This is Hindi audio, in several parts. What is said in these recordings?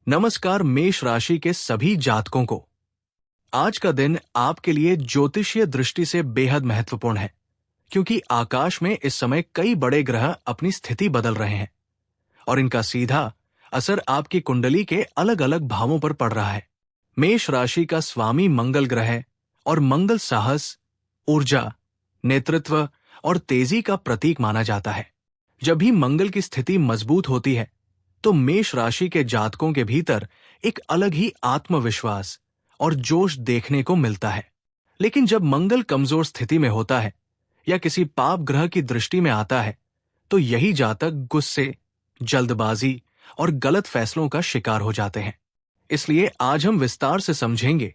नमस्कार मेष राशि के सभी जातकों को। आज का दिन आपके लिए ज्योतिषीय दृष्टि से बेहद महत्वपूर्ण है, क्योंकि आकाश में इस समय कई बड़े ग्रह अपनी स्थिति बदल रहे हैं और इनका सीधा असर आपकी कुंडली के अलग अलग भावों पर पड़ रहा है। मेष राशि का स्वामी मंगल ग्रह है और मंगल साहस, ऊर्जा, नेतृत्व और तेजी का प्रतीक माना जाता है। जब भी मंगल की स्थिति मजबूत होती है तो मेष राशि के जातकों के भीतर एक अलग ही आत्मविश्वास और जोश देखने को मिलता है। लेकिन जब मंगल कमजोर स्थिति में होता है या किसी पाप ग्रह की दृष्टि में आता है तो यही जातक गुस्से, जल्दबाजी और गलत फैसलों का शिकार हो जाते हैं। इसलिए आज हम विस्तार से समझेंगे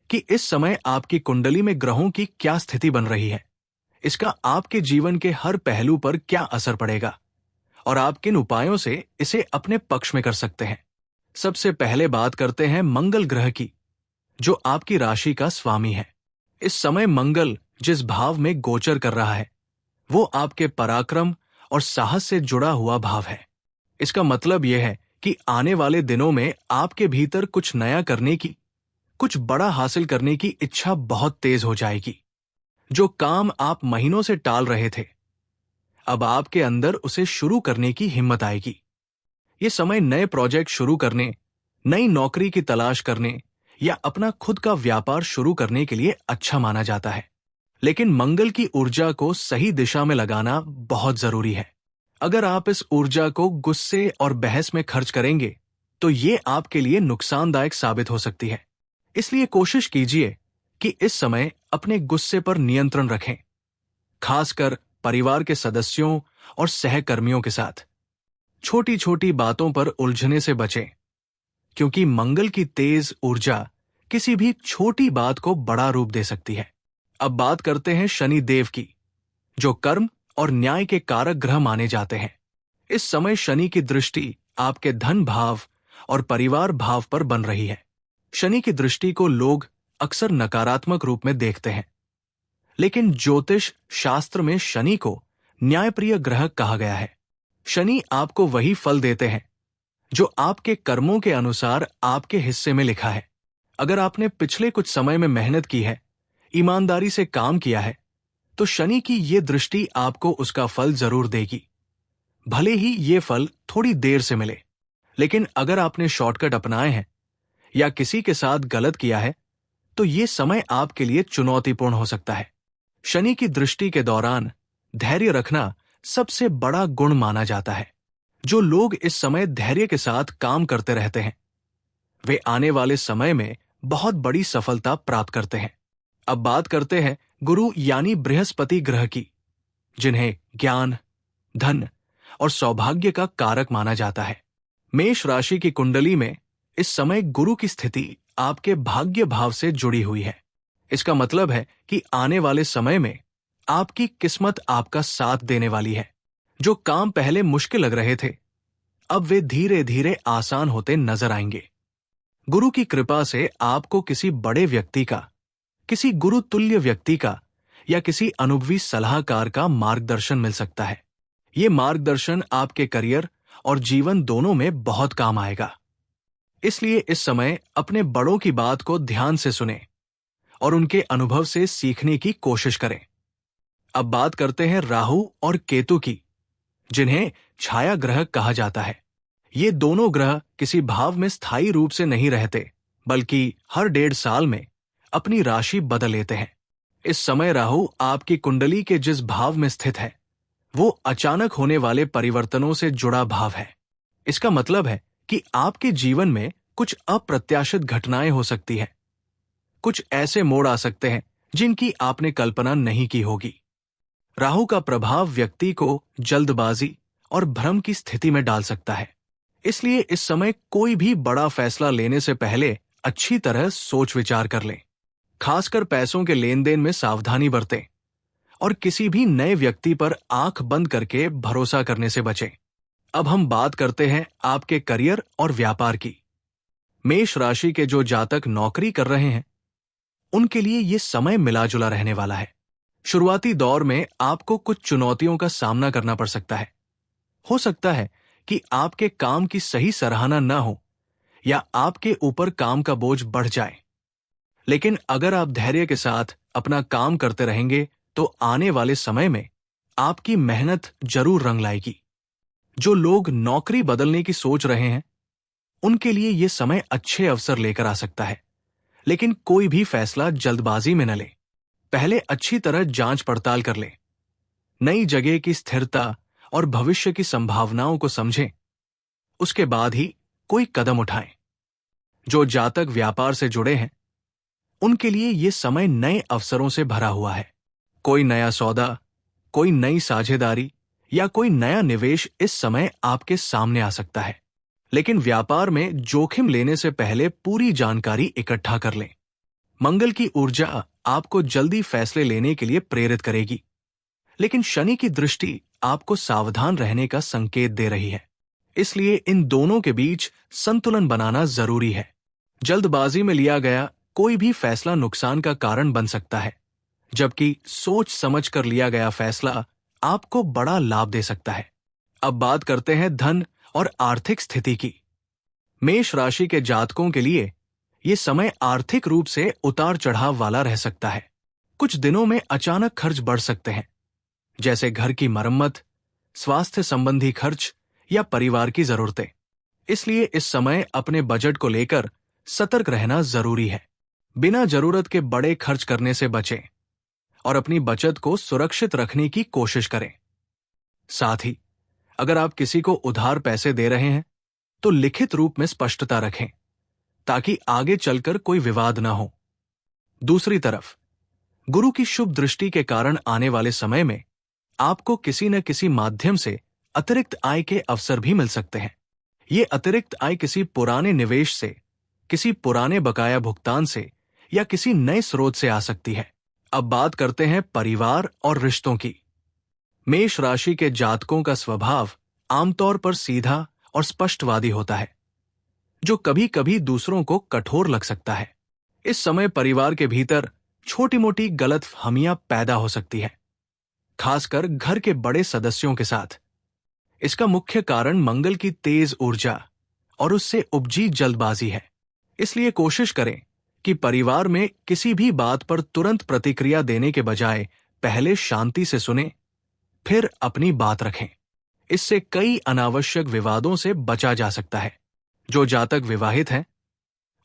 कि इस समय आपकी कुंडली में ग्रहों की क्या स्थिति बन रही है, इसका आपके जीवन के हर पहलू पर क्या असर पड़ेगा और आप किन उपायों से इसे अपने पक्ष में कर सकते हैं। सबसे पहले बात करते हैं मंगल ग्रह की, जो आपकी राशि का स्वामी है। इस समय मंगल जिस भाव में गोचर कर रहा है वो आपके पराक्रम और साहस से जुड़ा हुआ भाव है। इसका मतलब यह है कि आने वाले दिनों में आपके भीतर कुछ नया करने की, कुछ बड़ा हासिल करने की इच्छा बहुत तेज हो जाएगी। जो काम आप महीनों से टाल रहे थे, अब आपके अंदर उसे शुरू करने की हिम्मत आएगी। ये समय नए प्रोजेक्ट शुरू करने, नई नौकरी की तलाश करने या अपना खुद का व्यापार शुरू करने के लिए अच्छा माना जाता है। लेकिन मंगल की ऊर्जा को सही दिशा में लगाना बहुत जरूरी है। अगर आप इस ऊर्जा को गुस्से और बहस में खर्च करेंगे तो ये आपके लिए नुकसानदायक साबित हो सकती है। इसलिए कोशिश कीजिए कि इस समय अपने गुस्से पर नियंत्रण रखें, खासकर परिवार के सदस्यों और सहकर्मियों के साथ। छोटी छोटी बातों पर उलझने से बचें, क्योंकि मंगल की तेज ऊर्जा किसी भी छोटी बात को बड़ा रूप दे सकती है। अब बात करते हैं शनि देव की, जो कर्म और न्याय के कारक ग्रह माने जाते हैं। इस समय शनि की दृष्टि आपके धन भाव और परिवार भाव पर बन रही है। शनि की दृष्टि को लोग अक्सर नकारात्मक रूप में देखते हैं, लेकिन ज्योतिष शास्त्र में शनि को न्यायप्रिय ग्रह कहा गया है। शनि आपको वही फल देते हैं जो आपके कर्मों के अनुसार आपके हिस्से में लिखा है। अगर आपने पिछले कुछ समय में मेहनत की है, ईमानदारी से काम किया है, तो शनि की ये दृष्टि आपको उसका फल जरूर देगी, भले ही ये फल थोड़ी देर से मिले। लेकिन अगर आपने शॉर्टकट अपनाए हैं या किसी के साथ गलत किया है तो ये समय आपके लिए चुनौतीपूर्ण हो सकता है। शनि की दृष्टि के दौरान धैर्य रखना सबसे बड़ा गुण माना जाता है। जो लोग इस समय धैर्य के साथ काम करते रहते हैं वे आने वाले समय में बहुत बड़ी सफलता प्राप्त करते हैं। अब बात करते हैं गुरु यानी बृहस्पति ग्रह की, जिन्हें ज्ञान, धन और सौभाग्य का कारक माना जाता है। मेष राशि की कुंडली में इस समय गुरु की स्थिति आपके भाग्य भाव से जुड़ी हुई है। इसका मतलब है कि आने वाले समय में आपकी किस्मत आपका साथ देने वाली है। जो काम पहले मुश्किल लग रहे थे, अब वे धीरे धीरे आसान होते नजर आएंगे। गुरु की कृपा से आपको किसी बड़े व्यक्ति का, किसी गुरु तुल्य व्यक्ति का या किसी अनुभवी सलाहकार का मार्गदर्शन मिल सकता है। ये मार्गदर्शन आपके करियर और जीवन दोनों में बहुत काम आएगा। इसलिए इस समय अपने बड़ों की बात को ध्यान से सुनें और उनके अनुभव से सीखने की कोशिश करें। अब बात करते हैं राहु और केतु की, जिन्हें छाया ग्रह कहा जाता है। ये दोनों ग्रह किसी भाव में स्थायी रूप से नहीं रहते, बल्कि हर 1.5 साल में अपनी राशि बदल लेते हैं। इस समय राहु आपकी कुंडली के जिस भाव में स्थित है वो अचानक होने वाले परिवर्तनों से जुड़ा भाव है। इसका मतलब है कि आपके जीवन में कुछ अप्रत्याशित घटनाएं हो सकती हैं। कुछ ऐसे मोड़ आ सकते हैं जिनकी आपने कल्पना नहीं की होगी। राहु का प्रभाव व्यक्ति को जल्दबाजी और भ्रम की स्थिति में डाल सकता है। इसलिए इस समय कोई भी बड़ा फैसला लेने से पहले अच्छी तरह सोच विचार कर लें। खासकर पैसों के लेन देन में सावधानी बरतें और किसी भी नए व्यक्ति पर आंख बंद करके भरोसा करने से बचें। अब हम बात करते हैं आपके करियर और व्यापार की। मेष राशि के जो जातक नौकरी कर रहे हैं उनके लिए ये समय मिला जुला रहने वाला है। शुरुआती दौर में आपको कुछ चुनौतियों का सामना करना पड़ सकता है। हो सकता है कि आपके काम की सही सराहना न हो या आपके ऊपर काम का बोझ बढ़ जाए। लेकिन अगर आप धैर्य के साथ अपना काम करते रहेंगे तो आने वाले समय में आपकी मेहनत जरूर रंग लाएगी। जो लोग नौकरी बदलने की सोच रहे हैं, उनके लिए यह समय अच्छे अवसर लेकर आ सकता है। लेकिन कोई भी फैसला जल्दबाजी में न ले। पहले अच्छी तरह जांच पड़ताल कर लें। नई जगह की स्थिरता और भविष्य की संभावनाओं को समझें। उसके बाद ही कोई कदम उठाएं। जो जातक व्यापार से जुड़े हैं, उनके लिए यह समय नए अवसरों से भरा हुआ है। कोई नया सौदा, कोई नई साझेदारी या कोई नया निवेश इस समय आपके सामने आ सकता है। लेकिन व्यापार में जोखिम लेने से पहले पूरी जानकारी इकट्ठा कर लें। मंगल की ऊर्जा आपको जल्दी फैसले लेने के लिए प्रेरित करेगी, लेकिन शनि की दृष्टि आपको सावधान रहने का संकेत दे रही है। इसलिए इन दोनों के बीच संतुलन बनाना जरूरी है। जल्दबाजी में लिया गया कोई भी फैसला नुकसान का कारण बन सकता है, जबकि सोच समझ कर लिया गया फैसला आपको बड़ा लाभ दे सकता है। अब बात करते हैं धन और आर्थिक स्थिति की। मेष राशि के जातकों के लिए यह समय आर्थिक रूप से उतार चढ़ाव वाला रह सकता है। कुछ दिनों में अचानक खर्च बढ़ सकते हैं, जैसे घर की मरम्मत, स्वास्थ्य संबंधी खर्च या परिवार की जरूरतें। इसलिए इस समय अपने बजट को लेकर सतर्क रहना जरूरी है। बिना जरूरत के बड़े खर्च करने से बचें और अपनी बचत को सुरक्षित रखने की कोशिश करें। साथ ही अगर आप किसी को उधार पैसे दे रहे हैं तो लिखित रूप में स्पष्टता रखें, ताकि आगे चलकर कोई विवाद ना हो। दूसरी तरफ गुरु की शुभ दृष्टि के कारण आने वाले समय में आपको किसी न किसी माध्यम से अतिरिक्त आय के अवसर भी मिल सकते हैं। ये अतिरिक्त आय किसी पुराने निवेश से, किसी पुराने बकाया भुगतान से या किसी नए स्रोत से आ सकती है। अब बात करते हैं परिवार और रिश्तों की। मेष राशि के जातकों का स्वभाव आमतौर पर सीधा और स्पष्टवादी होता है, जो कभी कभी दूसरों को कठोर लग सकता है। इस समय परिवार के भीतर छोटी मोटी गलतफहमियां पैदा हो सकती है, खासकर घर के बड़े सदस्यों के साथ। इसका मुख्य कारण मंगल की तेज ऊर्जा और उससे उपजी जल्दबाजी है। इसलिए कोशिश करें कि परिवार में किसी भी बात पर तुरंत प्रतिक्रिया देने के बजाय पहले शांति से सुनें, फिर अपनी बात रखें। इससे कई अनावश्यक विवादों से बचा जा सकता है। जो जातक विवाहित हैं,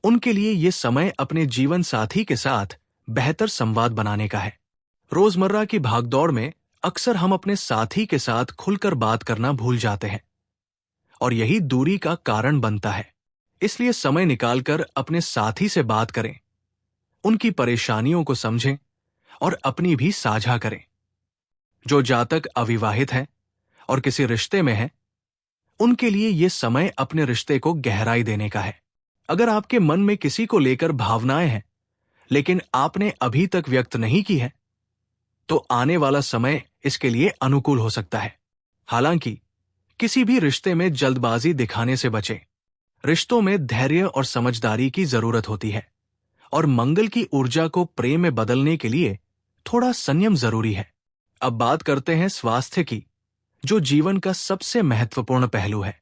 उनके लिए यह समय अपने जीवन साथी के साथ बेहतर संवाद बनाने का है। रोजमर्रा की भागदौड़ में अक्सर हम अपने साथी के साथ खुलकर बात करना भूल जाते हैं और यही दूरी का कारण बनता है। इसलिए समय निकालकर अपने साथी से बात करें, उनकी परेशानियों को समझें और अपनी भी साझा करें। जो जातक अविवाहित हैं और किसी रिश्ते में हैं, उनके लिए यह समय अपने रिश्ते को गहराई देने का है। अगर आपके मन में किसी को लेकर भावनाएं हैं, लेकिन आपने अभी तक व्यक्त नहीं की है, तो आने वाला समय इसके लिए अनुकूल हो सकता है। हालांकि किसी भी रिश्ते में जल्दबाजी दिखाने से बचें। रिश्तों में धैर्य और समझदारी की जरूरत होती है और मंगल की ऊर्जा को प्रेम में बदलने के लिए थोड़ा संयम जरूरी है। अब बात करते हैं स्वास्थ्य की, जो जीवन का सबसे महत्वपूर्ण पहलू है।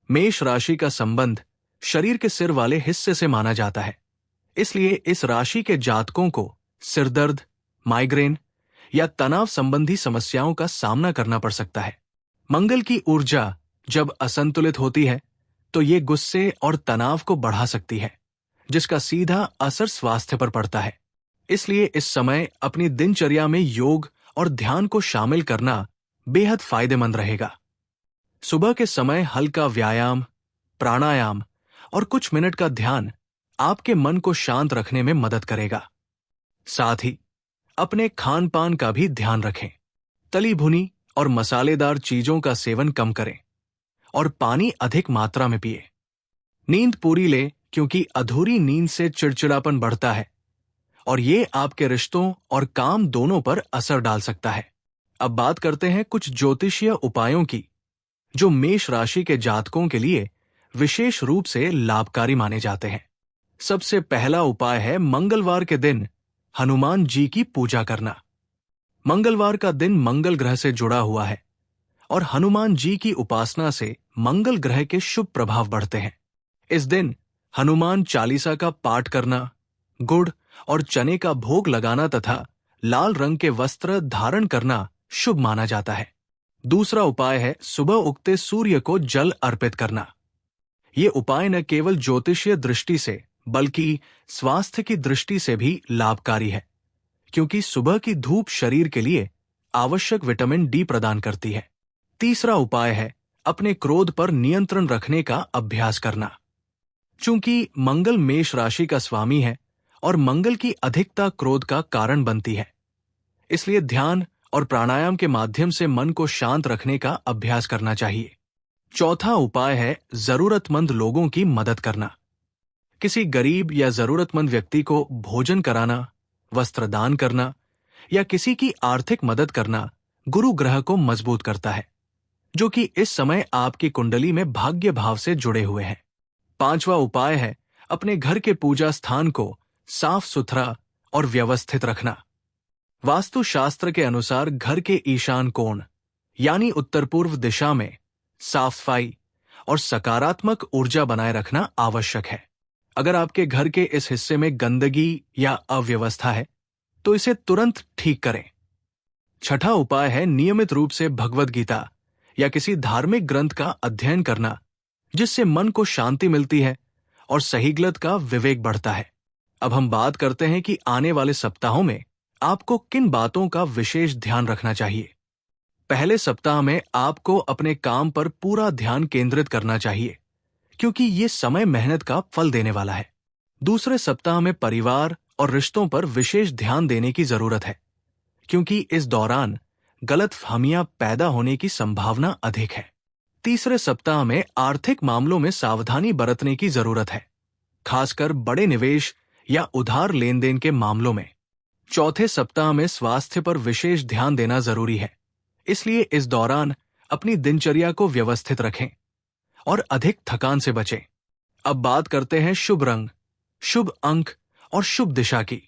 मेष राशि का संबंध शरीर के सिर वाले हिस्से से माना जाता है। इसलिए इस राशि के जातकों को सिरदर्द, माइग्रेन या तनाव संबंधी समस्याओं का सामना करना पड़ सकता है। मंगल की ऊर्जा जब असंतुलित होती है तो ये गुस्से और तनाव को बढ़ा सकती है, जिसका सीधा असर स्वास्थ्य पर पड़ता है। इसलिए इस समय अपनी दिनचर्या में योग और ध्यान को शामिल करना बेहद फायदेमंद रहेगा। सुबह के समय हल्का व्यायाम, प्राणायाम और कुछ मिनट का ध्यान आपके मन को शांत रखने में मदद करेगा। साथ ही अपने खान पान का भी ध्यान रखें। तली भुनी और मसालेदार चीजों का सेवन कम करें और पानी अधिक मात्रा में पिए। नींद पूरी लें, क्योंकि अधूरी नींद से चिड़चिड़ापन बढ़ता है और ये आपके रिश्तों और काम दोनों पर असर डाल सकता है। अब बात करते हैं कुछ ज्योतिषीय उपायों की, जो मेष राशि के जातकों के लिए विशेष रूप से लाभकारी माने जाते हैं। सबसे पहला उपाय है मंगलवार के दिन हनुमान जी की पूजा करना। मंगलवार का दिन मंगल ग्रह से जुड़ा हुआ है और हनुमान जी की उपासना से मंगल ग्रह के शुभ प्रभाव बढ़ते हैं। इस दिन हनुमान चालीसा का पाठ करना, गुड़ और चने का भोग लगाना तथा लाल रंग के वस्त्र धारण करना शुभ माना जाता है। दूसरा उपाय है सुबह उगते सूर्य को जल अर्पित करना। ये उपाय न केवल ज्योतिषीय दृष्टि से बल्कि स्वास्थ्य की दृष्टि से भी लाभकारी है, क्योंकि सुबह की धूप शरीर के लिए आवश्यक विटामिन डी प्रदान करती है। तीसरा उपाय है अपने क्रोध पर नियंत्रण रखने का अभ्यास करना। चूंकि मंगल मेष राशि का स्वामी है और मंगल की अधिकता क्रोध का कारण बनती है, इसलिए ध्यान और प्राणायाम के माध्यम से मन को शांत रखने का अभ्यास करना चाहिए। चौथा उपाय है जरूरतमंद लोगों की मदद करना। किसी गरीब या जरूरतमंद व्यक्ति को भोजन कराना, वस्त्र दान करना या किसी की आर्थिक मदद करना गुरु ग्रह को मजबूत करता है, जो कि इस समय आपकी कुंडली में भाग्य भाव से जुड़े हुए हैं। पांचवा उपाय है अपने घर के पूजा स्थान को साफ सुथरा और व्यवस्थित रखना। वास्तुशास्त्र के अनुसार घर के ईशान कोण यानी उत्तर पूर्व दिशा में साफ सफाई और सकारात्मक ऊर्जा बनाए रखना आवश्यक है। अगर आपके घर के इस हिस्से में गंदगी या अव्यवस्था है तो इसे तुरंत ठीक करें। छठा उपाय है नियमित रूप से भगवद गीता या किसी धार्मिक ग्रंथ का अध्ययन करना, जिससे मन को शांति मिलती है और सही गलत का विवेक बढ़ता है। अब हम बात करते हैं कि आने वाले सप्ताहों में आपको किन बातों का विशेष ध्यान रखना चाहिए। पहले सप्ताह में आपको अपने काम पर पूरा ध्यान केंद्रित करना चाहिए, क्योंकि ये समय मेहनत का फल देने वाला है। दूसरे सप्ताह में परिवार और रिश्तों पर विशेष ध्यान देने की जरूरत है, क्योंकि इस दौरान गलतफहमियां पैदा होने की संभावना अधिक है। तीसरे सप्ताह में आर्थिक मामलों में सावधानी बरतने की जरूरत है, खासकर बड़े निवेश या उधार लेन देन के मामलों में। चौथे सप्ताह में स्वास्थ्य पर विशेष ध्यान देना जरूरी है, इसलिए इस दौरान अपनी दिनचर्या को व्यवस्थित रखें और अधिक थकान से बचें। अब बात करते हैं शुभ रंग, शुभ अंक और शुभ दिशा की।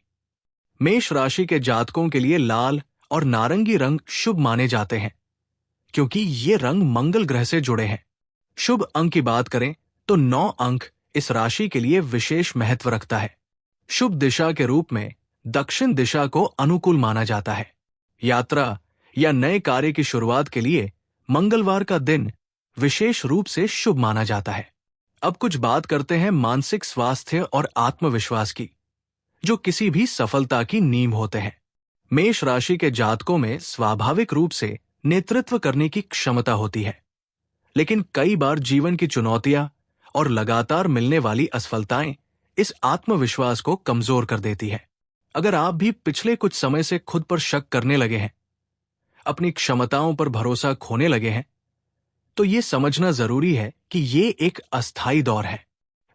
मेष राशि के जातकों के लिए लाल और नारंगी रंग शुभ माने जाते हैं, क्योंकि ये रंग मंगल ग्रह से जुड़े हैं। शुभ अंक की बात करें तो 9 अंक इस राशि के लिए विशेष महत्व रखता है। शुभ दिशा के रूप में दक्षिण दिशा को अनुकूल माना जाता है। यात्रा या नए कार्य की शुरुआत के लिए मंगलवार का दिन विशेष रूप से शुभ माना जाता है। अब कुछ बात करते हैं मानसिक स्वास्थ्य और आत्मविश्वास की, जो किसी भी सफलता की नींव होते हैं। मेष राशि के जातकों में स्वाभाविक रूप से नेतृत्व करने की क्षमता होती है, लेकिन कई बार जीवन की चुनौतियां और लगातार मिलने वाली असफलताएं इस आत्मविश्वास को कमजोर कर देती है। अगर आप भी पिछले कुछ समय से खुद पर शक करने लगे हैं, अपनी क्षमताओं पर भरोसा खोने लगे हैं, तो ये समझना जरूरी है कि ये एक अस्थायी दौर है।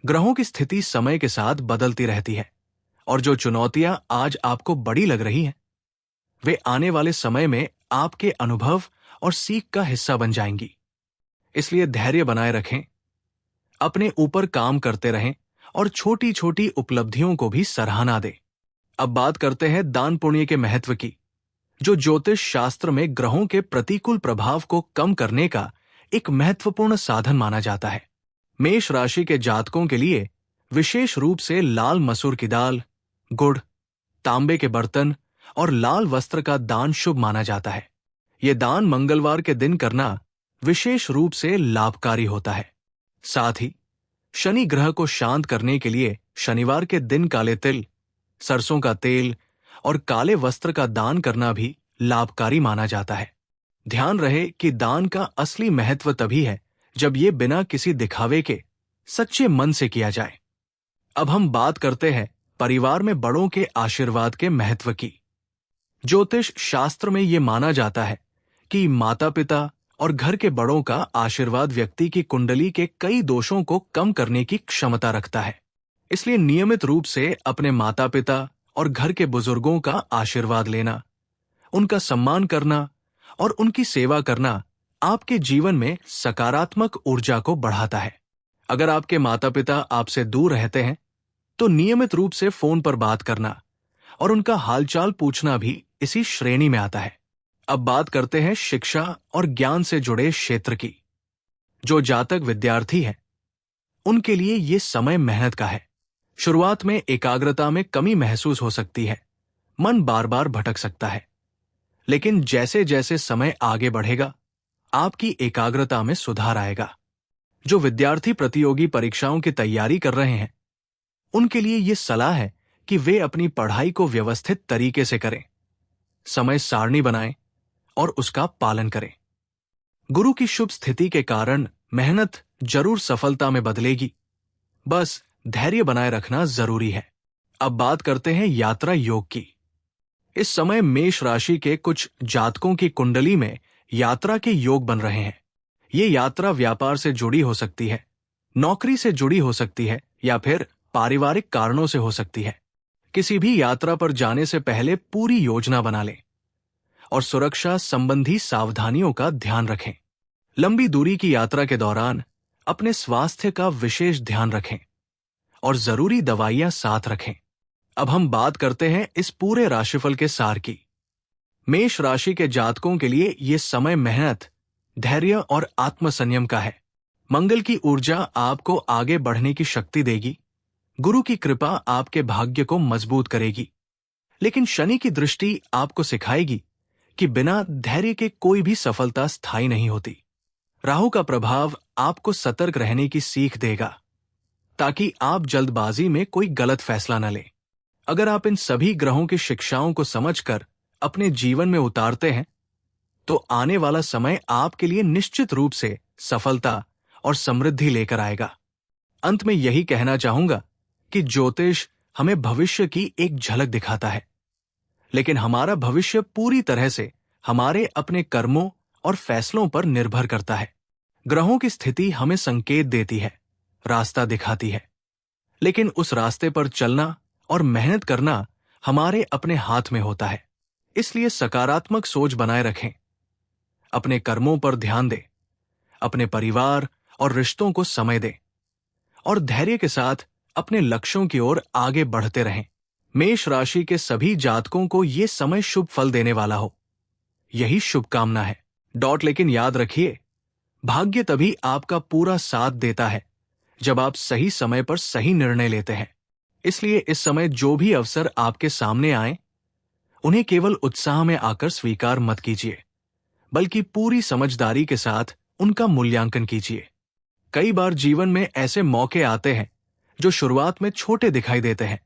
ग्रहों की स्थिति समय के साथ बदलती रहती है और जो चुनौतियां आज आपको बड़ी लग रही हैं, वे आने वाले समय में आपके अनुभव और सीख का हिस्सा बन जाएंगी। इसलिए धैर्य बनाए रखें, अपने ऊपर काम करते रहें और छोटी छोटी उपलब्धियों को भी सराहना दें। अब बात करते हैं दान पुण्य के महत्व की, जो ज्योतिष शास्त्र में ग्रहों के प्रतिकूल प्रभाव को कम करने का एक महत्वपूर्ण साधन माना जाता है। मेष राशि के जातकों के लिए विशेष रूप से लाल मसूर की दाल, गुड़, तांबे के बर्तन और लाल वस्त्र का दान शुभ माना जाता है। ये दान मंगलवार के दिन करना विशेष रूप से लाभकारी होता है। साथ ही शनि ग्रह को शांत करने के लिए शनिवार के दिन काले तिल, सरसों का तेल और काले वस्त्र का दान करना भी लाभकारी माना जाता है। ध्यान रहे कि दान का असली महत्व तभी है जब ये बिना किसी दिखावे के सच्चे मन से किया जाए। अब हम बात करते हैं परिवार में बड़ों के आशीर्वाद के महत्व की। ज्योतिष शास्त्र में ये माना जाता है कि माता पिता और घर के बड़ों का आशीर्वाद व्यक्ति की कुंडली के कई दोषों को कम करने की क्षमता रखता है। इसलिए नियमित रूप से अपने माता पिता और घर के बुजुर्गों का आशीर्वाद लेना, उनका सम्मान करना और उनकी सेवा करना आपके जीवन में सकारात्मक ऊर्जा को बढ़ाता है। अगर आपके माता पिता आपसे दूर रहते हैं तो नियमित रूप से फोन पर बात करना और उनका हालचाल पूछना भी इसी श्रेणी में आता है। अब बात करते हैं शिक्षा और ज्ञान से जुड़े क्षेत्र की। जो जातक विद्यार्थी है उनके लिए ये समय मेहनत का है। शुरुआत में एकाग्रता में कमी महसूस हो सकती है, मन बार बार भटक सकता है, लेकिन जैसे जैसे समय आगे बढ़ेगा आपकी एकाग्रता में सुधार आएगा। जो विद्यार्थी प्रतियोगी परीक्षाओं की तैयारी कर रहे हैं उनके लिए ये सलाह है कि वे अपनी पढ़ाई को व्यवस्थित तरीके से करें, समय सारणी बनाएं और उसका पालन करें। गुरु की शुभ स्थिति के कारण मेहनत जरूर सफलता में बदलेगी, बस धैर्य बनाए रखना जरूरी है। अब बात करते हैं यात्रा योग की। इस समय मेष राशि के कुछ जातकों की कुंडली में यात्रा के योग बन रहे हैं। ये यात्रा व्यापार से जुड़ी हो सकती है, नौकरी से जुड़ी हो सकती है या फिर पारिवारिक कारणों से हो सकती है। किसी भी यात्रा पर जाने से पहले पूरी योजना बना लें और सुरक्षा संबंधी सावधानियों का ध्यान रखें। लंबी दूरी की यात्रा के दौरान अपने स्वास्थ्य का विशेष ध्यान रखें और जरूरी दवाइयां साथ रखें। अब हम बात करते हैं इस पूरे राशिफल के सार की। मेष राशि के जातकों के लिए यह समय मेहनत, धैर्य और आत्मसंयम का है। मंगल की ऊर्जा आपको आगे बढ़ने की शक्ति देगी। गुरु की कृपा आपके भाग्य को मजबूत करेगी, लेकिन शनि की दृष्टि आपको सिखाएगी कि बिना धैर्य के कोई भी सफलता स्थायी नहीं होती। राहु का प्रभाव आपको सतर्क रहने की सीख देगा ताकि आप जल्दबाजी में कोई गलत फैसला न लें। अगर आप इन सभी ग्रहों की शिक्षाओं को समझकर अपने जीवन में उतारते हैं तो आने वाला समय आपके लिए निश्चित रूप से सफलता और समृद्धि लेकर आएगा। अंत में यही कहना चाहूंगा कि ज्योतिष हमें भविष्य की एक झलक दिखाता है, लेकिन हमारा भविष्य पूरी तरह से हमारे अपने कर्मों और फैसलों पर निर्भर करता है। ग्रहों की स्थिति हमें संकेत देती है, रास्ता दिखाती है, लेकिन उस रास्ते पर चलना और मेहनत करना हमारे अपने हाथ में होता है। इसलिए सकारात्मक सोच बनाए रखें, अपने कर्मों पर ध्यान दें, अपने परिवार और रिश्तों को समय दें और धैर्य के साथ अपने लक्ष्यों की ओर आगे बढ़ते रहें। मेष राशि के सभी जातकों को यह समय शुभ फल देने वाला हो, यही शुभकामना है। लेकिन याद रखिए, भाग्य तभी आपका पूरा साथ देता है जब आप सही समय पर सही निर्णय लेते हैं। इसलिए इस समय जो भी अवसर आपके सामने आए उन्हें केवल उत्साह में आकर स्वीकार मत कीजिए, बल्कि पूरी समझदारी के साथ उनका मूल्यांकन कीजिए। कई बार जीवन में ऐसे मौके आते हैं जो शुरुआत में छोटे दिखाई देते हैं,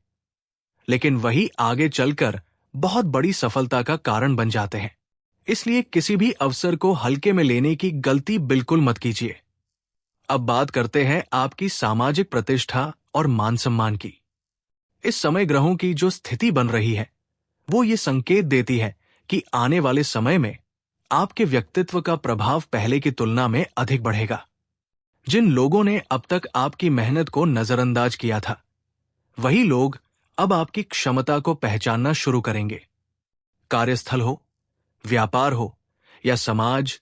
लेकिन वही आगे चलकर बहुत बड़ी सफलता का कारण बन जाते हैं। इसलिए किसी भी अवसर को हल्के में लेने की गलती बिल्कुल मत कीजिए। अब बात करते हैं आपकी सामाजिक प्रतिष्ठा और मान सम्मान की। इस समय ग्रहों की जो स्थिति बन रही है वो ये संकेत देती है कि आने वाले समय में आपके व्यक्तित्व का प्रभाव पहले की तुलना में अधिक बढ़ेगा। जिन लोगों ने अब तक आपकी मेहनत को नजरअंदाज किया था, वही लोग अब आपकी क्षमता को पहचानना शुरू करेंगे। कार्यस्थल हो, व्यापार हो या समाज,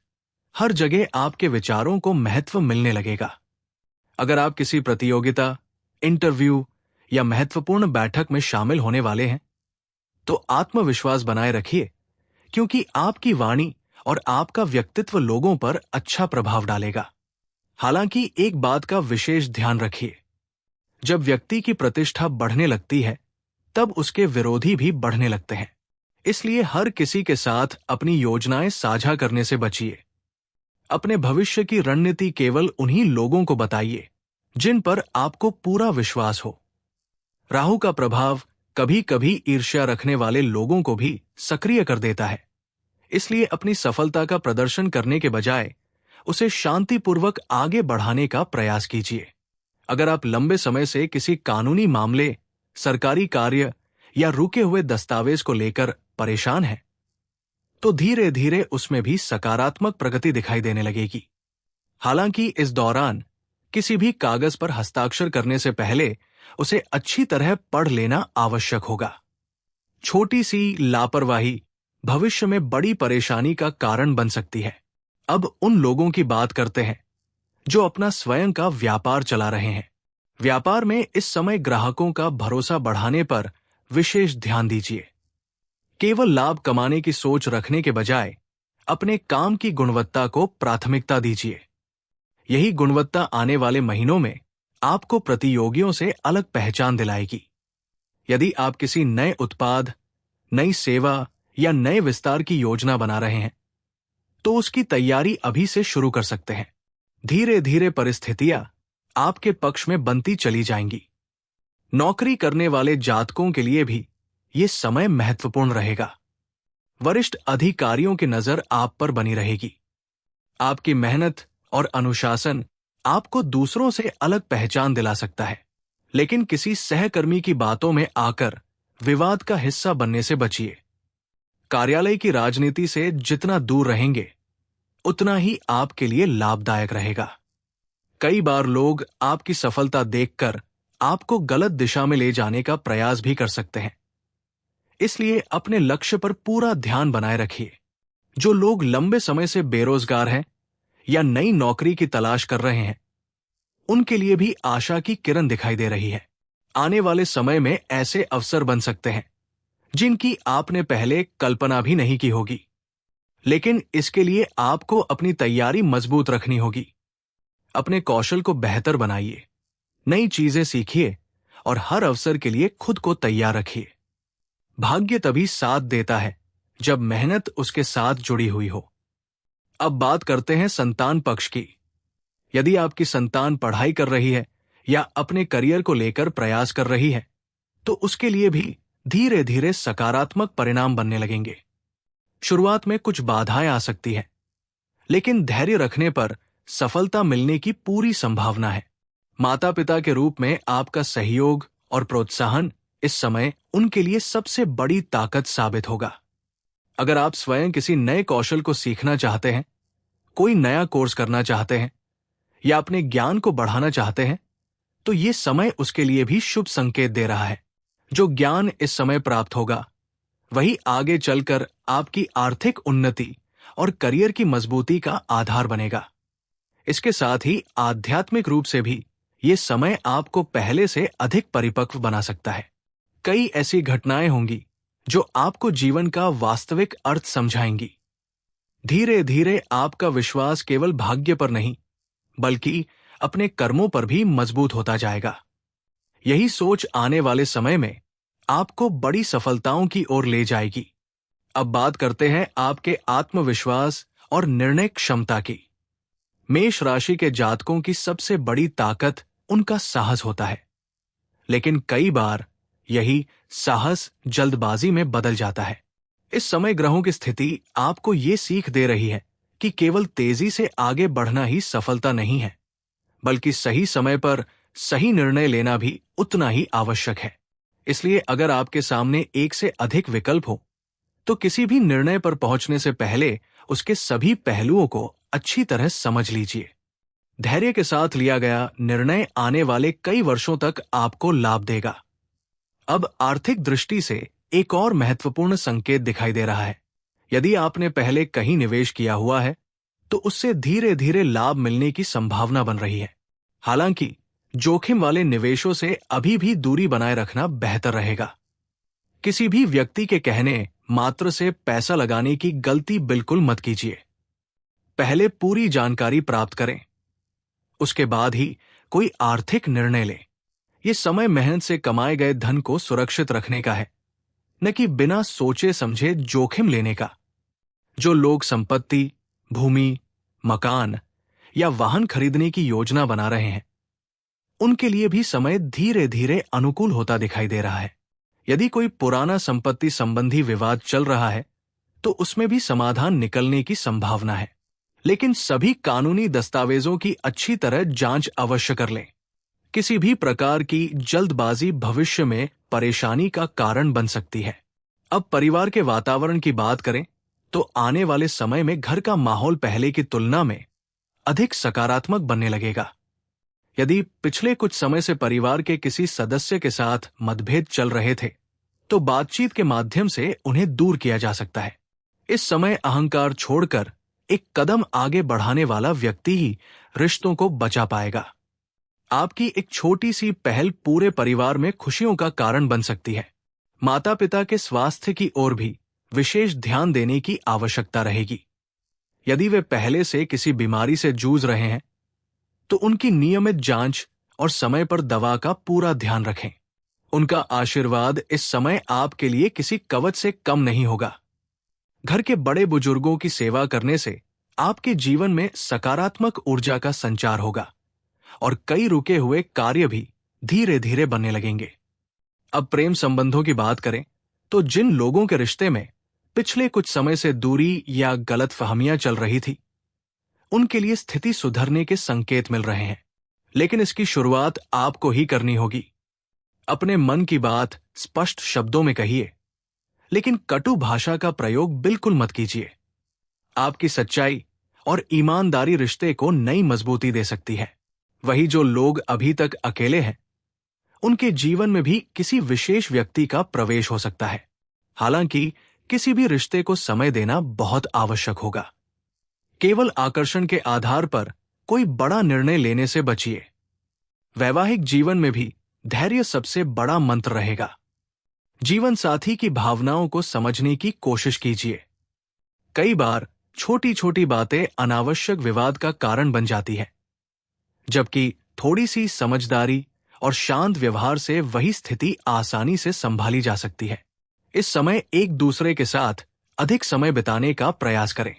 हर जगह आपके विचारों को महत्व मिलने लगेगा। अगर आप किसी प्रतियोगिता, इंटरव्यू या महत्वपूर्ण बैठक में शामिल होने वाले हैं तो आत्मविश्वास बनाए रखिए, क्योंकि आपकी वाणी और आपका व्यक्तित्व लोगों पर अच्छा प्रभाव डालेगा। हालांकि एक बात का विशेष ध्यान रखिए, जब व्यक्ति की प्रतिष्ठा बढ़ने लगती है तब उसके विरोधी भी बढ़ने लगते हैं। इसलिए हर किसी के साथ अपनी योजनाएं साझा करने से बचिए। अपने भविष्य की रणनीति केवल उन्हीं लोगों को बताइए जिन पर आपको पूरा विश्वास हो। राहु का प्रभाव कभी कभी ईर्ष्या रखने वाले लोगों को भी सक्रिय कर देता है। इसलिए अपनी सफलता का प्रदर्शन करने के बजाय उसे शांतिपूर्वक आगे बढ़ाने का प्रयास कीजिए। अगर आप लंबे समय से किसी कानूनी मामले, सरकारी कार्य या रुके हुए दस्तावेज को लेकर परेशान हैं, तो धीरे धीरे उसमें भी सकारात्मक प्रगति दिखाई देने लगेगी। हालांकि इस दौरान किसी भी कागज पर हस्ताक्षर करने से पहले उसे अच्छी तरह पढ़ लेना आवश्यक होगा। छोटी सी लापरवाही भविष्य में बड़ी परेशानी का कारण बन सकती है। अब उन लोगों की बात करते हैं जो अपना स्वयं का व्यापार चला रहे हैं। व्यापार में इस समय ग्राहकों का भरोसा बढ़ाने पर विशेष ध्यान दीजिए। केवल लाभ कमाने की सोच रखने के बजाय अपने काम की गुणवत्ता को प्राथमिकता दीजिए। यही गुणवत्ता आने वाले महीनों में आपको प्रतियोगियों से अलग पहचान दिलाएगी। यदि आप किसी नए उत्पाद, नई सेवा या नए विस्तार की योजना बना रहे हैं, तो उसकी तैयारी अभी से शुरू कर सकते हैं। धीरे धीरे परिस्थितियां आपके पक्ष में बनती चली जाएंगी। नौकरी करने वाले जातकों के लिए भी ये समय महत्वपूर्ण रहेगा। वरिष्ठ अधिकारियों की नजर आप पर बनी रहेगी। आपकी मेहनत और अनुशासन आपको दूसरों से अलग पहचान दिला सकता है, लेकिन किसी सहकर्मी की बातों में आकर विवाद का हिस्सा बनने से बचिए। कार्यालय की राजनीति से जितना दूर रहेंगे, उतना ही आपके लिए लाभदायक रहेगा। कई बार लोग आपकी सफलता देखकर आपको गलत दिशा में ले जाने का प्रयास भी कर सकते हैं। इसलिए अपने लक्ष्य पर पूरा ध्यान बनाए रखिए। जो लोग लंबे समय से बेरोजगार हैं या नई नौकरी की तलाश कर रहे हैं, उनके लिए भी आशा की किरण दिखाई दे रही है। आने वाले समय में ऐसे अवसर बन सकते हैं जिनकी आपने पहले कल्पना भी नहीं की होगी, लेकिन इसके लिए आपको अपनी तैयारी मजबूत रखनी होगी। अपने कौशल को बेहतर बनाइए, नई चीजें सीखिए और हर अवसर के लिए खुद को तैयार रखिए। भाग्य तभी साथ देता है जब मेहनत उसके साथ जुड़ी हुई हो। अब बात करते हैं संतान पक्ष की। यदि आपकी संतान पढ़ाई कर रही है या अपने करियर को लेकर प्रयास कर रही है, तो उसके लिए भी धीरे धीरे सकारात्मक परिणाम बनने लगेंगे। शुरुआत में कुछ बाधाएं आ सकती हैं, लेकिन धैर्य रखने पर सफलता मिलने की पूरी संभावना है। माता पिता के रूप में आपका सहयोग और प्रोत्साहन इस समय उनके लिए सबसे बड़ी ताकत साबित होगा। अगर आप स्वयं किसी नए कौशल को सीखना चाहते हैं, कोई नया कोर्स करना चाहते हैं या अपने ज्ञान को बढ़ाना चाहते हैं, तो ये समय उसके लिए भी शुभ संकेत दे रहा है। जो ज्ञान इस समय प्राप्त होगा, वही आगे चलकर आपकी आर्थिक उन्नति और करियर की मजबूती का आधार बनेगा। इसके साथ ही आध्यात्मिक रूप से भी ये समय आपको पहले से अधिक परिपक्व बना सकता है। कई ऐसी घटनाएं होंगी जो आपको जीवन का वास्तविक अर्थ समझाएंगी। धीरे धीरे आपका विश्वास केवल भाग्य पर नहीं, बल्कि अपने कर्मों पर भी मजबूत होता जाएगा। यही सोच आने वाले समय में आपको बड़ी सफलताओं की ओर ले जाएगी। अब बात करते हैं आपके आत्मविश्वास और निर्णय क्षमता की। मेष राशि के जातकों की सबसे बड़ी ताकत उनका साहस होता है, लेकिन कई बार यही साहस जल्दबाजी में बदल जाता है। इस समय ग्रहों की स्थिति आपको ये सीख दे रही है कि केवल तेजी से आगे बढ़ना ही सफलता नहीं है, बल्कि सही समय पर सही निर्णय लेना भी उतना ही आवश्यक है। इसलिए अगर आपके सामने एक से अधिक विकल्प हो, तो किसी भी निर्णय पर पहुंचने से पहले उसके सभी पहलुओं को अच्छी तरह समझ लीजिए। धैर्य के साथ लिया गया निर्णय आने वाले कई वर्षों तक आपको लाभ देगा। अब आर्थिक दृष्टि से एक और महत्वपूर्ण संकेत दिखाई दे रहा है। यदि आपने पहले कहीं निवेश किया हुआ है, तो उससे धीरे धीरे लाभ मिलने की संभावना बन रही है। हालांकि जोखिम वाले निवेशों से अभी भी दूरी बनाए रखना बेहतर रहेगा। किसी भी व्यक्ति के कहने मात्र से पैसा लगाने की गलती बिल्कुल मत कीजिए। पहले पूरी जानकारी प्राप्त करें, उसके बाद ही कोई आर्थिक निर्णय लें। यह समय मेहनत से कमाए गए धन को सुरक्षित रखने का है, न कि बिना सोचे समझे जोखिम लेने का। जो लोग संपत्ति, भूमि, मकान या वाहन खरीदने की योजना बना रहे हैं, उनके लिए भी समय धीरे धीरे अनुकूल होता दिखाई दे रहा है। यदि कोई पुराना संपत्ति संबंधी विवाद चल रहा है, तो उसमें भी समाधान निकलने की संभावना है। लेकिन सभी कानूनी दस्तावेजों की अच्छी तरह जांच अवश्य कर लें। किसी भी प्रकार की जल्दबाजी भविष्य में परेशानी का कारण बन सकती है। अब परिवार के वातावरण की बात करें, तो आने वाले समय में घर का माहौल पहले की तुलना में अधिक सकारात्मक बनने लगेगा। यदि पिछले कुछ समय से परिवार के किसी सदस्य के साथ मतभेद चल रहे थे, तो बातचीत के माध्यम से उन्हें दूर किया जा सकता है। इस समय अहंकार छोड़कर एक कदम आगे बढ़ाने वाला व्यक्ति ही रिश्तों को बचा पाएगा। आपकी एक छोटी सी पहल पूरे परिवार में खुशियों का कारण बन सकती है। माता पिता के स्वास्थ्य की ओर भी विशेष ध्यान देने की आवश्यकता रहेगी। यदि वे पहले से किसी बीमारी से जूझ रहे हैं, तो उनकी नियमित जांच और समय पर दवा का पूरा ध्यान रखें। उनका आशीर्वाद इस समय आपके लिए किसी कवच से कम नहीं होगा। घर के बड़े बुजुर्गों की सेवा करने से आपके जीवन में सकारात्मक ऊर्जा का संचार होगा और कई रुके हुए कार्य भी धीरे धीरे बनने लगेंगे। अब प्रेम संबंधों की बात करें तो जिन लोगों के रिश्ते में पिछले कुछ समय से दूरी या गलतफहमियां चल रही थी, उनके लिए स्थिति सुधरने के संकेत मिल रहे हैं। लेकिन इसकी शुरुआत आपको ही करनी होगी। अपने मन की बात स्पष्ट शब्दों में कहिए, लेकिन कटु भाषा का प्रयोग बिल्कुल मत कीजिए। आपकी सच्चाई और ईमानदारी रिश्ते को नई मजबूती दे सकती है। वही जो लोग अभी तक अकेले हैं, उनके जीवन में भी किसी विशेष व्यक्ति का प्रवेश हो सकता है। हालांकि किसी भी रिश्ते को समय देना बहुत आवश्यक होगा। केवल आकर्षण के आधार पर कोई बड़ा निर्णय लेने से बचिए। वैवाहिक जीवन में भी धैर्य सबसे बड़ा मंत्र रहेगा। जीवन साथी की भावनाओं को समझने की कोशिश कीजिए। कई बार छोटी छोटी बातें अनावश्यक विवाद का कारण बन जाती है, जबकि थोड़ी सी समझदारी और शांत व्यवहार से वही स्थिति आसानी से संभाली जा सकती है। इस समय एक दूसरे के साथ अधिक समय बिताने का प्रयास करें।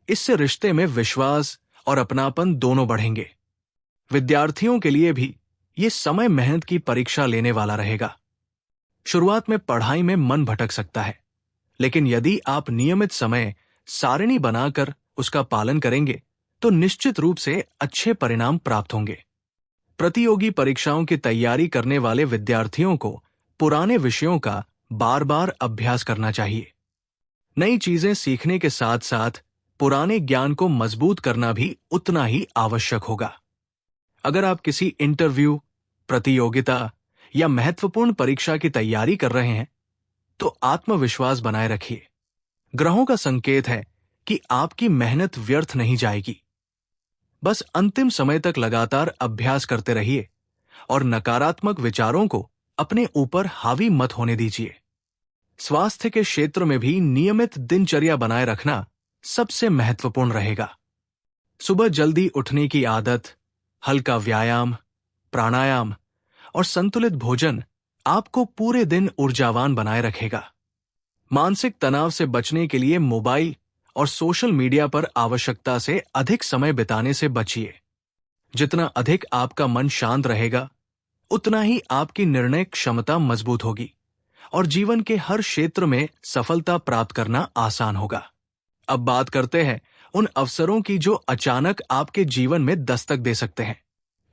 इससे रिश्ते में विश्वास और अपनापन दोनों बढ़ेंगे। विद्यार्थियों के लिए भी ये समय मेहनत की परीक्षा लेने वाला रहेगा। शुरुआत में पढ़ाई में मन भटक सकता है, लेकिन यदि आप नियमित समय सारिणी बनाकर उसका पालन करेंगे तो निश्चित रूप से अच्छे परिणाम प्राप्त होंगे। प्रतियोगी परीक्षाओं की तैयारी करने वाले विद्यार्थियों को पुराने विषयों का बार बार अभ्यास करना चाहिए। नई चीजें सीखने के साथ साथ पुराने ज्ञान को मजबूत करना भी उतना ही आवश्यक होगा। अगर आप किसी इंटरव्यू, प्रतियोगिता या महत्वपूर्ण परीक्षा की तैयारी कर रहे हैं, तो आत्मविश्वास बनाए रखिए। ग्रहों का संकेत है कि आपकी मेहनत व्यर्थ नहीं जाएगी। बस अंतिम समय तक लगातार अभ्यास करते रहिए और नकारात्मक विचारों को अपने ऊपर हावी मत होने दीजिए। स्वास्थ्य के क्षेत्र में भी नियमित दिनचर्या बनाए रखना सबसे महत्वपूर्ण रहेगा। सुबह जल्दी उठने की आदत, हल्का व्यायाम, प्राणायाम और संतुलित भोजन आपको पूरे दिन ऊर्जावान बनाए रखेगा। मानसिक तनाव से बचने के लिए मोबाइल और सोशल मीडिया पर आवश्यकता से अधिक समय बिताने से बचिए। जितना अधिक आपका मन शांत रहेगा, उतना ही आपकी निर्णय क्षमता मजबूत होगी और जीवन के हर क्षेत्र में सफलता प्राप्त करना आसान होगा। अब बात करते हैं उन अवसरों की जो अचानक आपके जीवन में दस्तक दे सकते हैं।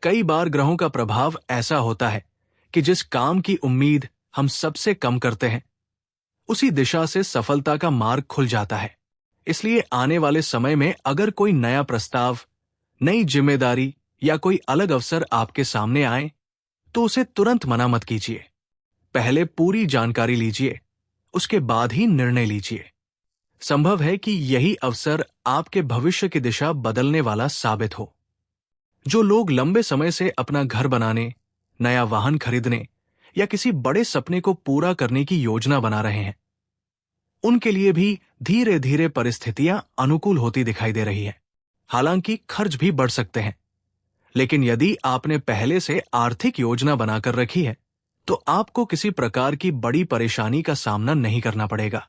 कई बार ग्रहों का प्रभाव ऐसा होता है कि जिस काम की उम्मीद हम सबसे कम करते हैं, उसी दिशा से सफलता का मार्ग खुल जाता है। इसलिए आने वाले समय में अगर कोई नया प्रस्ताव, नई जिम्मेदारी या कोई अलग अवसर आपके सामने आए, तो उसे तुरंत मना मत कीजिए। पहले पूरी जानकारी लीजिए, उसके बाद ही निर्णय लीजिए। संभव है कि यही अवसर आपके भविष्य की दिशा बदलने वाला साबित हो। जो लोग लंबे समय से अपना घर बनाने, नया वाहन खरीदने या किसी बड़े सपने को पूरा करने की योजना बना रहे हैं, उनके लिए भी धीरे धीरे परिस्थितियां अनुकूल होती दिखाई दे रही है। हालांकि खर्च भी बढ़ सकते हैं, लेकिन यदि आपने पहले से आर्थिक योजना बनाकर रखी है, तो आपको किसी प्रकार की बड़ी परेशानी का सामना नहीं करना पड़ेगा।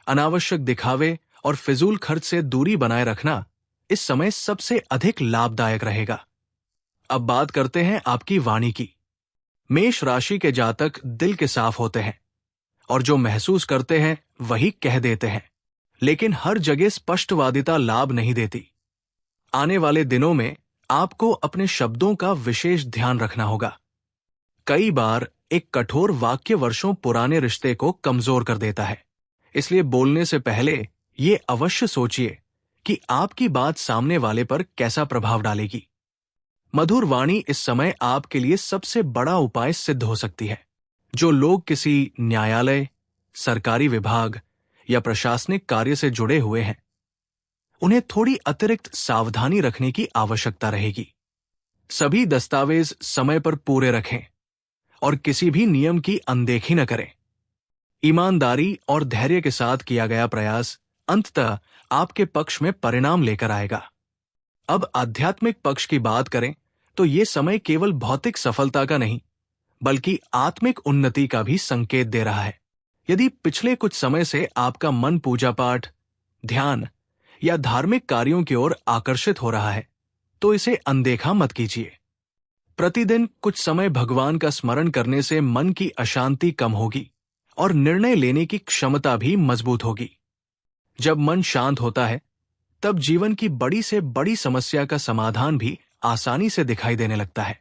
अनावश्यक दिखावे और फिजूल खर्च से दूरी बनाए रखना इस समय सबसे अधिक लाभदायक रहेगा। अब बात करते हैं आपकी वाणी की। मेष राशि के जातक दिल के साफ होते हैं और जो महसूस करते हैं वही कह देते हैं, लेकिन हर जगह स्पष्टवादिता लाभ नहीं देती। आने वाले दिनों में आपको अपने शब्दों का विशेष ध्यान रखना होगा। कई बार एक कठोर वाक्य वर्षों पुराने रिश्ते को कमजोर कर देता है। इसलिए बोलने से पहले ये अवश्य सोचिए कि आपकी बात सामने वाले पर कैसा प्रभाव डालेगी। मधुर वाणी इस समय आपके लिए सबसे बड़ा उपाय सिद्ध हो सकती है। जो लोग किसी न्यायालय, सरकारी विभाग या प्रशासनिक कार्य से जुड़े हुए हैं, उन्हें थोड़ी अतिरिक्त सावधानी रखने की आवश्यकता रहेगी। सभी दस्तावेज समय पर पूरे रखें और किसी भी नियम की अनदेखी न करें। ईमानदारी और धैर्य के साथ किया गया प्रयास अंततः आपके पक्ष में परिणाम लेकर आएगा। अब आध्यात्मिक पक्ष की बात करें तो ये समय केवल भौतिक सफलता का नहीं, बल्कि आत्मिक उन्नति का भी संकेत दे रहा है। यदि पिछले कुछ समय से आपका मन पूजा पाठ, ध्यान या धार्मिक कार्यों की ओर आकर्षित हो रहा है, तो इसे अनदेखा मत कीजिए। प्रतिदिन कुछ समय भगवान का स्मरण करने से मन की अशांति कम होगी और निर्णय लेने की क्षमता भी मजबूत होगी। जब मन शांत होता है, तब जीवन की बड़ी से बड़ी समस्या का समाधान भी आसानी से दिखाई देने लगता है।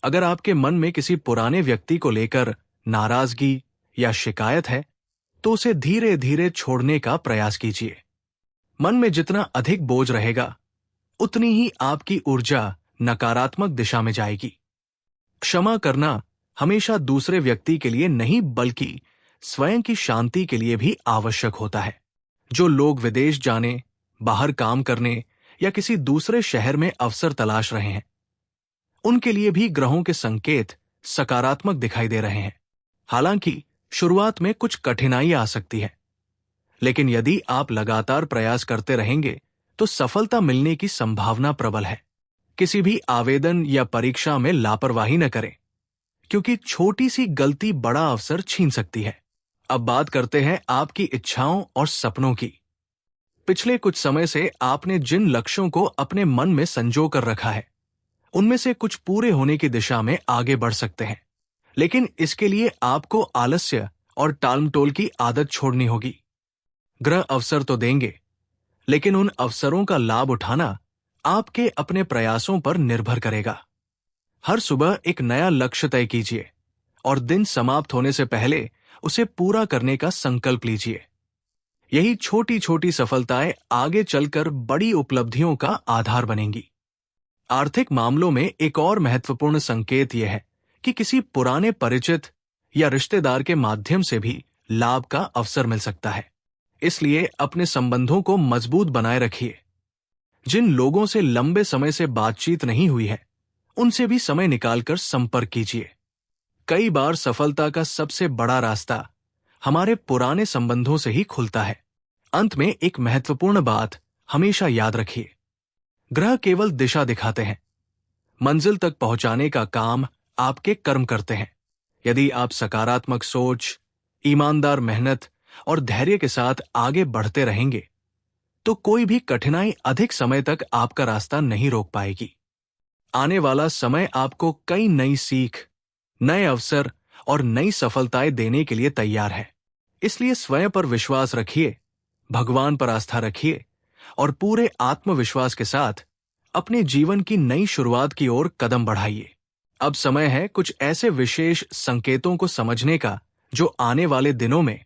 अगर आपके मन में किसी पुराने व्यक्ति को लेकर नाराजगी या शिकायत है, तो उसे धीरे धीरे छोड़ने का प्रयास कीजिए। मन में जितना अधिक बोझ रहेगा, उतनी ही आपकी ऊर्जा नकारात्मक दिशा में जाएगी। क्षमा करना हमेशा दूसरे व्यक्ति के लिए नहीं, बल्कि स्वयं की शांति के लिए भी आवश्यक होता है। जो लोग विदेश जाने, बाहर काम करने या किसी दूसरे शहर में अवसर तलाश रहे हैं, उनके लिए भी ग्रहों के संकेत सकारात्मक दिखाई दे रहे हैं। हालांकि शुरुआत में कुछ कठिनाई आ सकती है, लेकिन यदि आप लगातार प्रयास करते रहेंगे तो सफलता मिलने की संभावना प्रबल है। किसी भी आवेदन या परीक्षा में लापरवाही न करें, क्योंकि छोटी सी गलती बड़ा अवसर छीन सकती है। अब बात करते हैं आपकी इच्छाओं और सपनों की। पिछले कुछ समय से आपने जिन लक्ष्यों को अपने मन में संजो कर रखा है, उनमें से कुछ पूरे होने की दिशा में आगे बढ़ सकते हैं, लेकिन इसके लिए आपको आलस्य और टालमटोल की आदत छोड़नी होगी। ग्रह अवसर तो देंगे, लेकिन उन अवसरों का लाभ उठाना आपके अपने प्रयासों पर निर्भर करेगा। हर सुबह एक नया लक्ष्य तय कीजिए और दिन समाप्त होने से पहले उसे पूरा करने का संकल्प लीजिए। यही छोटी छोटी सफलताएं आगे चलकर बड़ी उपलब्धियों का आधार बनेंगी। आर्थिक मामलों में एक और महत्वपूर्ण संकेत यह है कि किसी पुराने परिचित या रिश्तेदार के माध्यम से भी लाभ का अवसर मिल सकता है। इसलिए अपने संबंधों को मजबूत बनाए रखिए। जिन लोगों से लंबे समय से बातचीत नहीं हुई है, उनसे भी समय निकालकर संपर्क कीजिए। कई बार सफलता का सबसे बड़ा रास्ता हमारे पुराने संबंधों से ही खुलता है। अंत में एक महत्वपूर्ण बात हमेशा याद रखिए, ग्रह केवल दिशा दिखाते हैं, मंजिल तक पहुंचाने का काम आपके कर्म करते हैं। यदि आप सकारात्मक सोच, ईमानदार मेहनत और धैर्य के साथ आगे बढ़ते रहेंगे, तो कोई भी कठिनाई अधिक समय तक आपका रास्ता नहीं रोक पाएगी। आने वाला समय आपको कई नई सीख, नए अवसर और नई सफलताएं देने के लिए तैयार है। इसलिए स्वयं पर विश्वास रखिए, भगवान पर आस्था रखिए और पूरे आत्मविश्वास के साथ अपने जीवन की नई शुरुआत की ओर कदम बढ़ाइए। अब समय है कुछ ऐसे विशेष संकेतों को समझने का जो आने वाले दिनों में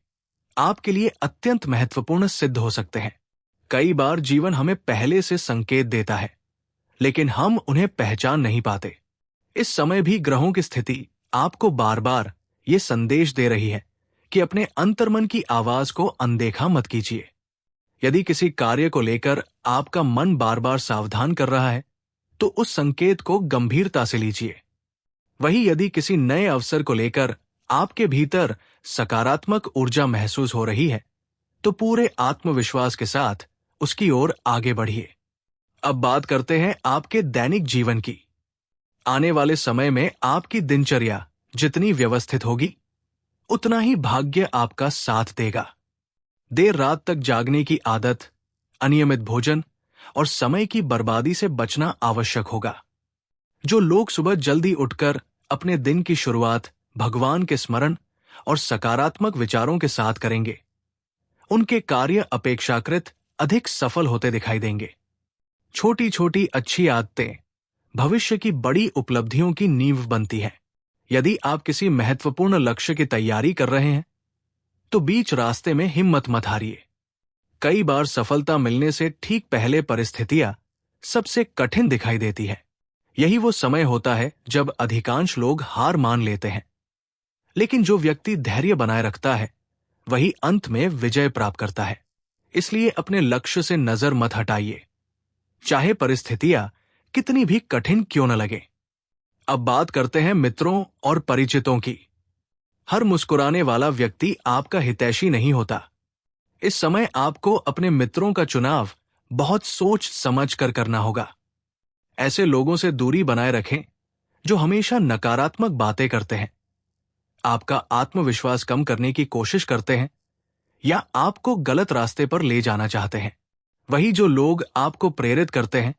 आपके लिए अत्यंत महत्वपूर्ण सिद्ध हो सकते हैं। कई बार जीवन हमें पहले से संकेत देता है, लेकिन हम उन्हें पहचान नहीं पाते। इस समय भी ग्रहों की स्थिति आपको बार बार ये संदेश दे रही है कि अपने अंतर्मन की आवाज को अनदेखा मत कीजिए। यदि किसी कार्य को लेकर आपका मन बार बार सावधान कर रहा है, तो उस संकेत को गंभीरता से लीजिए। वहीं यदि किसी नए अवसर को लेकर आपके भीतर सकारात्मक ऊर्जा महसूस हो रही है, तो पूरे आत्मविश्वास के साथ उसकी ओर आगे बढ़िए। अब बात करते हैं आपके दैनिक जीवन की। आने वाले समय में आपकी दिनचर्या जितनी व्यवस्थित होगी, उतना ही भाग्य आपका साथ देगा। देर रात तक जागने की आदत, अनियमित भोजन और समय की बर्बादी से बचना आवश्यक होगा। जो लोग सुबह जल्दी उठकर अपने दिन की शुरुआत भगवान के स्मरण और सकारात्मक विचारों के साथ करेंगे, उनके कार्य अपेक्षाकृत अधिक सफल होते दिखाई देंगे। छोटी छोटी अच्छी आदतें भविष्य की बड़ी उपलब्धियों की नींव बनती है। यदि आप किसी महत्वपूर्ण लक्ष्य की तैयारी कर रहे हैं, तो बीच रास्ते में हिम्मत मत हारिए। कई बार सफलता मिलने से ठीक पहले परिस्थितियां सबसे कठिन दिखाई देती है। यही वो समय होता है जब अधिकांश लोग हार मान लेते हैं, लेकिन जो व्यक्ति धैर्य बनाए रखता है, वही अंत में विजय प्राप्त करता है। इसलिए अपने लक्ष्य से नजर मत हटाइए, चाहे परिस्थितियां कितनी भी कठिन क्यों न लगे। अब बात करते हैं मित्रों और परिचितों की। हर मुस्कुराने वाला व्यक्ति आपका हितैषी नहीं होता। इस समय आपको अपने मित्रों का चुनाव बहुत सोच समझ कर करना होगा। ऐसे लोगों से दूरी बनाए रखें जो हमेशा नकारात्मक बातें करते हैं, आपका आत्मविश्वास कम करने की कोशिश करते हैं या आपको गलत रास्ते पर ले जाना चाहते हैं। वही जो लोग आपको प्रेरित करते हैं,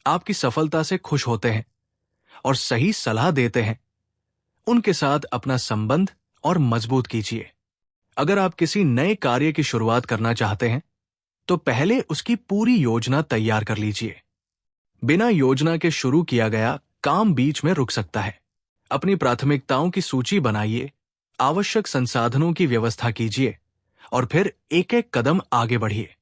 आपकी सफलता से खुश होते हैं और सही सलाह देते हैं, उनके साथ अपना संबंध और मजबूत कीजिए। अगर आप किसी नए कार्य की शुरुआत करना चाहते हैं तो पहले उसकी पूरी योजना तैयार कर लीजिए। बिना योजना के शुरू किया गया काम बीच में रुक सकता है। अपनी प्राथमिकताओं की सूची बनाइए, आवश्यक संसाधनों की व्यवस्था कीजिए और फिर एक एक कदम आगे बढ़िए।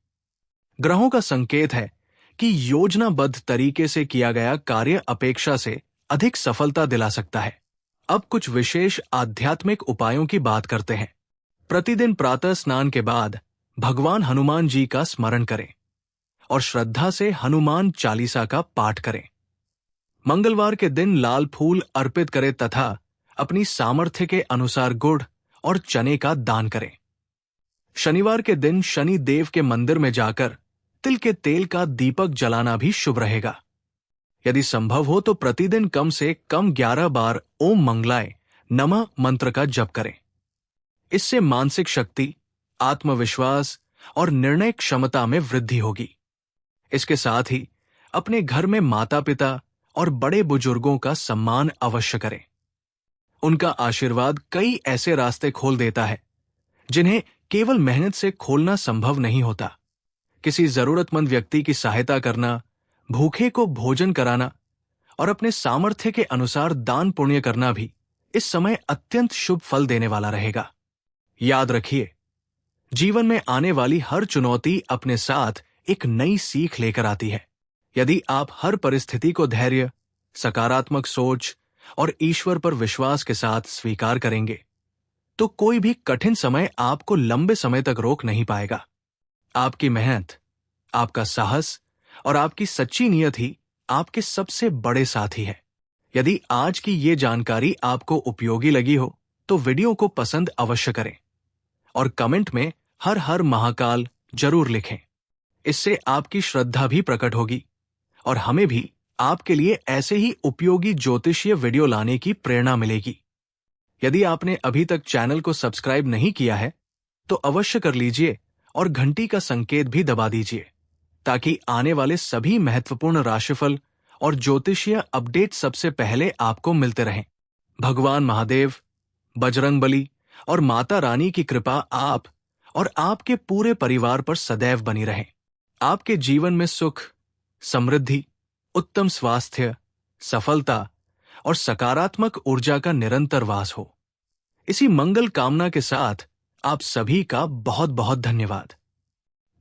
ग्रहों का संकेत है कि योजनाबद्ध तरीके से किया गया कार्य अपेक्षा से अधिक सफलता दिला सकता है। अब कुछ विशेष आध्यात्मिक उपायों की बात करते हैं। प्रतिदिन प्रातः स्नान के बाद भगवान हनुमान जी का स्मरण करें और श्रद्धा से हनुमान चालीसा का पाठ करें। मंगलवार के दिन लाल फूल अर्पित करें तथा अपनी सामर्थ्य के अनुसार गुड़ और चने का दान करें। शनिवार के दिन शनि देव के मंदिर में जाकर तिल के तेल का दीपक जलाना भी शुभ रहेगा। यदि संभव हो तो प्रतिदिन कम से कम 11 बार ओम मंगलाय नमः मंत्र का जप करें। इससे मानसिक शक्ति, आत्मविश्वास और निर्णय क्षमता में वृद्धि होगी। इसके साथ ही अपने घर में माता पिता और बड़े बुजुर्गों का सम्मान अवश्य करें। उनका आशीर्वाद कई ऐसे रास्ते खोल देता है जिन्हें केवल मेहनत से खोलना संभव नहीं होता। किसी जरूरतमंद व्यक्ति की सहायता करना, भूखे को भोजन कराना और अपने सामर्थ्य के अनुसार दान पुण्य करना भी इस समय अत्यंत शुभ फल देने वाला रहेगा। याद रखिए, जीवन में आने वाली हर चुनौती अपने साथ एक नई सीख लेकर आती है। यदि आप हर परिस्थिति को धैर्य, सकारात्मक सोच और ईश्वर पर विश्वास के साथ स्वीकार करेंगे तो कोई भी कठिन समय आपको लंबे समय तक रोक नहीं पाएगा। आपकी मेहनत, आपका साहस और आपकी सच्ची नियत ही आपके सबसे बड़े साथी है। यदि आज की ये जानकारी आपको उपयोगी लगी हो तो वीडियो को पसंद अवश्य करें और कमेंट में हर हर महाकाल जरूर लिखें। इससे आपकी श्रद्धा भी प्रकट होगी और हमें भी आपके लिए ऐसे ही उपयोगी ज्योतिषीय वीडियो लाने की प्रेरणा मिलेगी। यदि आपने अभी तक चैनल को सब्सक्राइब नहीं किया है तो अवश्य कर लीजिए और घंटी का संकेत भी दबा दीजिए ताकि आने वाले सभी महत्वपूर्ण राशिफल और ज्योतिषीय अपडेट सबसे पहले आपको मिलते रहें। भगवान महादेव, बजरंगबली और माता रानी की कृपा आप और आपके पूरे परिवार पर सदैव बनी रहे। आपके जीवन में सुख, समृद्धि, उत्तम स्वास्थ्य, सफलता और सकारात्मक ऊर्जा का निरंतर वास हो। इसी मंगल कामना के साथ आप सभी का बहुत बहुत धन्यवाद।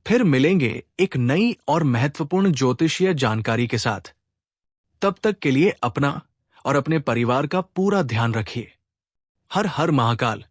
फिर मिलेंगे एक नई और महत्वपूर्ण ज्योतिषीय जानकारी के साथ। तब तक के लिए अपना और अपने परिवार का पूरा ध्यान रखिए। हर हर महाकाल।